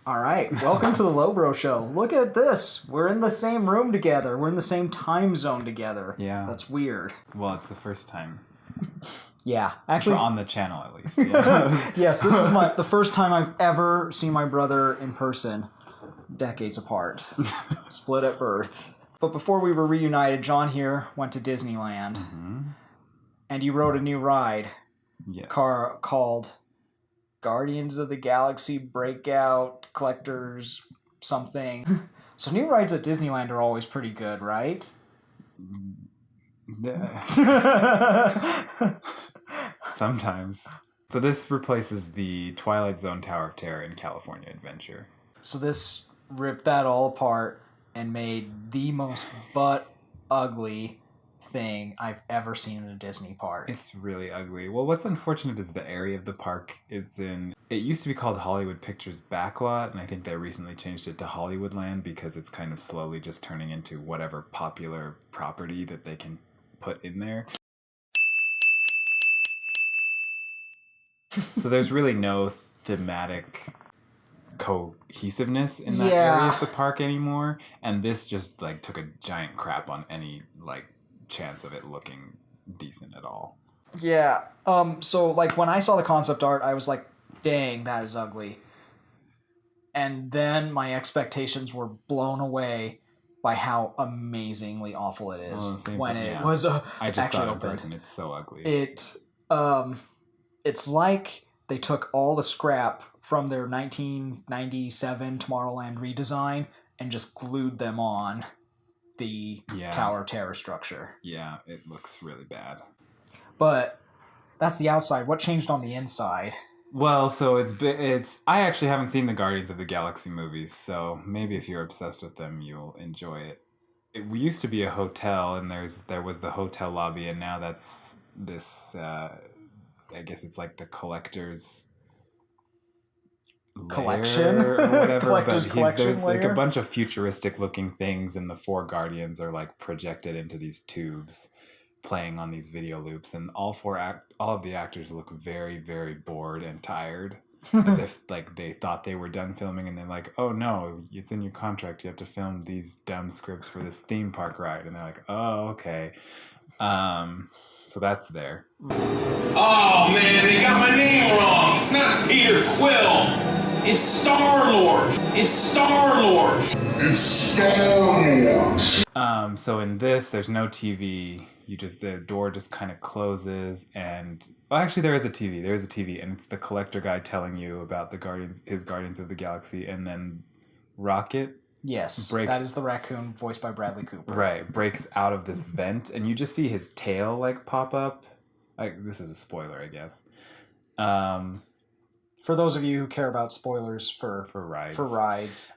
All right, welcome to the Lowbro Show. Look at this. We're in the same room together. We're in the same time zone together. Yeah. That's weird. Well, it's the first time. Yeah, actually. On the channel, at least. Yeah. Yes, this is the first time I've ever seen my brother in person. Decades apart. Split at birth. But before we were reunited, John here went to Disneyland. Mm-hmm. And you rode a new ride. Yes. Called Guardians of the Galaxy Breakout Collectors something. So new rides at Disneyland are always pretty good, right? Sometimes. So this replaces the Twilight Zone Tower of Terror in California Adventure. So this ripped that all apart and made the most butt-ugly thing I've ever seen in a Disney park. It's really ugly. Well, what's unfortunate is the area of the park it's in. It used to be called Hollywood Pictures Backlot, and I think they recently changed it to Hollywoodland because it's kind of slowly just turning into whatever popular property that they can put in there. So there's really no thematic cohesiveness in that area of the park anymore, and this just like took a giant crap on any like chance of it looking decent at all. Yeah. So like when I saw the concept art, I was like, dang, that is ugly. And then my expectations were blown away by how amazingly awful it is. I just saw it in person. It's so ugly. It's like they took all the scrap from their 1997 Tomorrowland redesign and just glued them on the Tower of Terror structure. Yeah, it looks really bad. But that's the outside. What changed on the inside? Well, so it's. I actually haven't seen the Guardians of the Galaxy movies, so maybe if you're obsessed with them, you'll enjoy it. It used to be a hotel, and there was the hotel lobby, and now that's this. I guess it's like the collector's collection or whatever. Collector's collection there's layer? like a bunch of futuristic looking things, and the four Guardians are like projected into these tubes, playing on these video loops, and all of the actors look very, very bored and tired, as if like they thought they were done filming, and they're like, "Oh no, it's in your contract. You have to film these dumb scripts for this theme park ride," and they're like, "Oh, okay." So that's there. Oh man, they got my name wrong. It's not Peter Quill. It's Star-Lord. It's Star-Lord. It's Star-Lord. So in this, there's no TV. The door just kind of closes, and actually there is a TV. There is a TV, and it's the collector guy telling you about his Guardians of the Galaxy, and then Rocket. Yes, that is the raccoon voiced by Bradley Cooper. Right, breaks out of this vent, and you just see his tail like pop up. This is a spoiler, I guess. For those of you who care about spoilers for rides.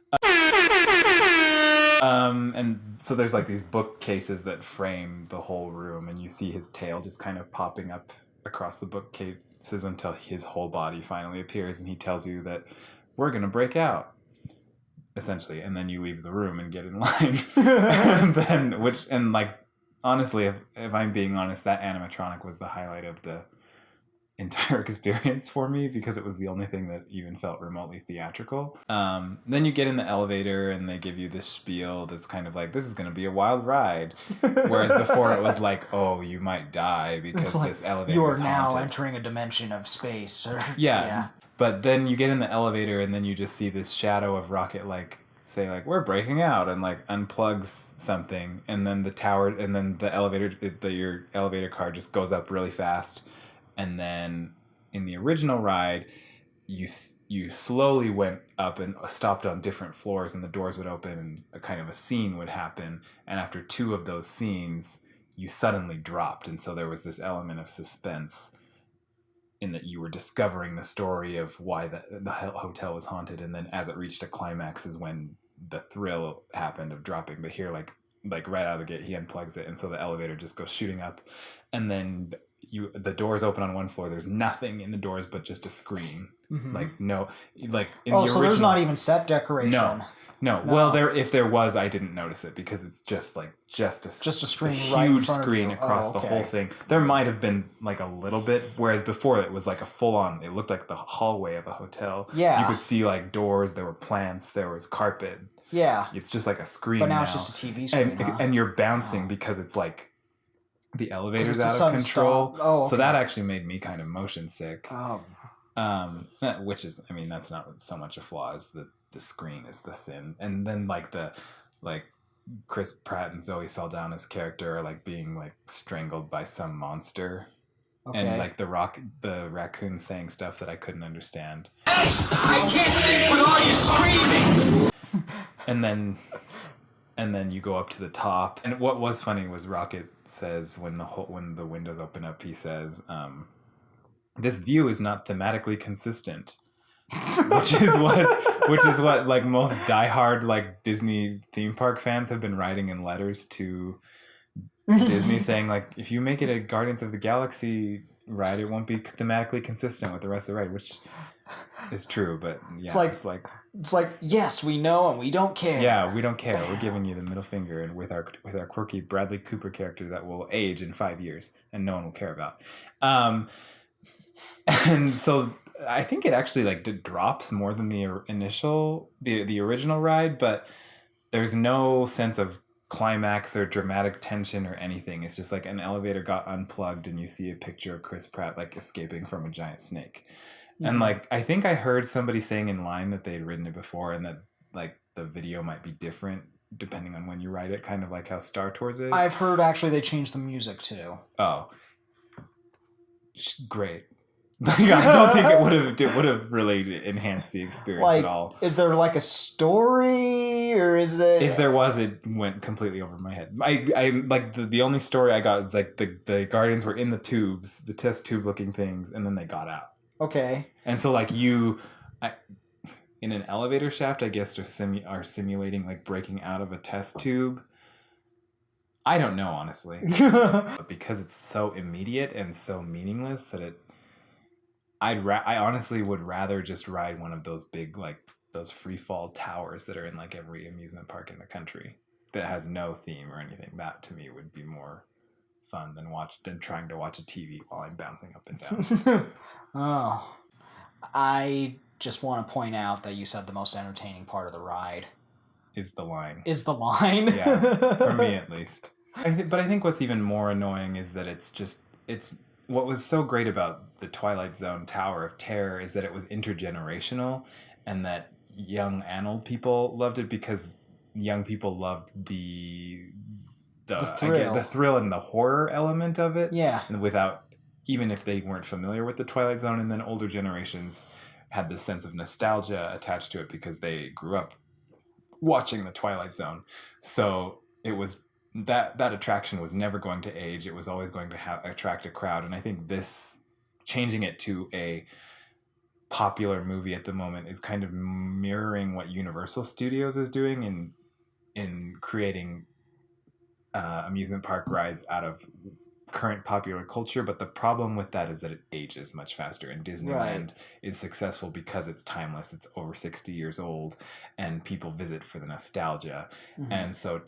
And so there's like these bookcases that frame the whole room, and you see his tail just kind of popping up across the bookcases until his whole body finally appears, and he tells you that we're gonna break out. Essentially, and then you leave the room and get in line. Honestly, if I'm being honest, that animatronic was the highlight of the entire experience for me, because it was the only thing that even felt remotely theatrical. Then you get in the elevator, and they give you this spiel that's kind of like, this is going to be a wild ride. Whereas before it was like, oh, you might die because this elevator you are is now haunted. entering a dimension of space. Yeah. But then you get in the elevator, and then you just see this shadow of Rocket say we're breaking out, and unplugs something, and then your elevator car just goes up really fast. And then in the original ride, you slowly went up and stopped on different floors, and the doors would open, and a kind of a scene would happen. And after two of those scenes, you suddenly dropped, and so there was this element of suspense in that you were discovering the story of why the hotel was haunted, and then as it reached a climax is when the thrill happened of dropping. But here, like right out of the gate, he unplugs it, and so the elevator just goes shooting up, and then the doors open on one floor. There's nothing in the doors but just a screen. Mm-hmm. So there's not even set decoration. No. Well, if there was, I didn't notice it because it's just a screen, huge right in front of screen you. across the whole thing. There might have been like a little bit, whereas before it was like a full on. It looked like the hallway of a hotel. Yeah. You could see like doors. There were plants. There was carpet. Yeah. It's just like a screen. But now it's just a TV screen. And you're bouncing because it's like the elevator's it's out of control. Oh, okay. So that actually made me kind of motion sick. Oh. Which is, I mean, that's not so much a flaw as the screen is the sin. And then like Chris Pratt and Zoe Saldana's character are like being like strangled by some monster. Okay. And like the raccoon saying stuff that I couldn't understand. I can't sleep with all you screaming! And then you go up to the top. And what was funny was Rocket says when the windows open up, he says, this view is not thematically consistent. which is what like most diehard like Disney theme park fans have been writing in letters to Disney saying like, if you make it a Guardians of the Galaxy ride, it won't be thematically consistent with the rest of the ride, which is true. But yeah, it's like yes, we know and we don't care. Yeah, we don't care. We're giving you the middle finger, and with our quirky Bradley Cooper character that will age in 5 years and no one will care about. And so I think it actually like drops more than the initial the original ride, but there's no sense of climax or dramatic tension or anything. It's just like an elevator got unplugged and you see a picture of Chris Pratt like escaping from a giant snake. Mm-hmm. And like I think I heard somebody saying in line that they'd ridden it before and that like the video might be different depending on when you ride it, kind of like how Star Tours is. I've heard actually they changed the music too. Oh, great. Like, I don't think it would have really enhanced the experience like, at all. Is there like a story, or is it? If there was, it went completely over my head. I like the only story I got is like the Guardians were in the tubes, the test tube looking things, and then they got out. Okay. And so like in an elevator shaft, I guess are simulating like breaking out of a test tube. I don't know honestly, but because it's so immediate and so meaningless that I honestly would rather just ride one of those big, like, those free fall towers that are in, like, every amusement park in the country that has no theme or anything. That, to me, would be more fun than trying to watch a TV while I'm bouncing up and down. Oh. I just want to point out that you said the most entertaining part of the ride Is the line. Yeah, for me at least. But I think what's even more annoying is that it's what was so great about the Twilight Zone Tower of Terror is that it was intergenerational and that young and old people loved it because young people loved the thrill and the horror element of it. Yeah. And even if they weren't familiar with the Twilight Zone, and then older generations had this sense of nostalgia attached to it because they grew up watching the Twilight Zone. So it was that attraction was never going to age. It was always going to attract a crowd. And I think this changing it to a popular movie at the moment is kind of mirroring what Universal Studios is doing in creating amusement park rides out of current popular culture. But the problem with that is that it ages much faster, and Disneyland is successful because it's timeless. It's over 60 years old and people visit for the nostalgia. Mm-hmm. And so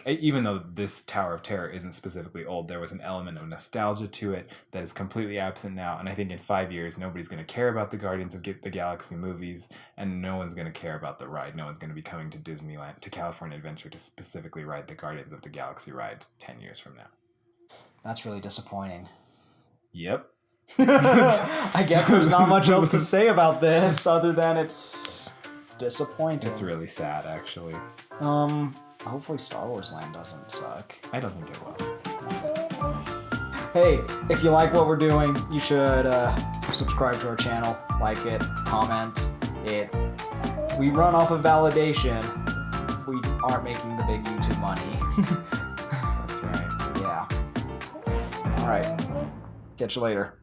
even though this Tower of Terror isn't specifically old, there was an element of nostalgia to it that is completely absent now. And I think in 5 years nobody's going to care about the Guardians of the Galaxy movies, and no one's going to care about the ride. No one's going to be coming to Disneyland, to California Adventure, to specifically ride the Guardians of the Galaxy ride 10 years from now. That's really disappointing. Yep. I guess there's not much else to say about this other than it's disappointing. It's really sad, actually. Hopefully Star Wars Land doesn't suck. I don't think it will. Hey, if you like what we're doing, you should subscribe to our channel, like it, comment it. We run off of validation. We aren't making the big YouTube money. That's right. Yeah. All right. Catch you later.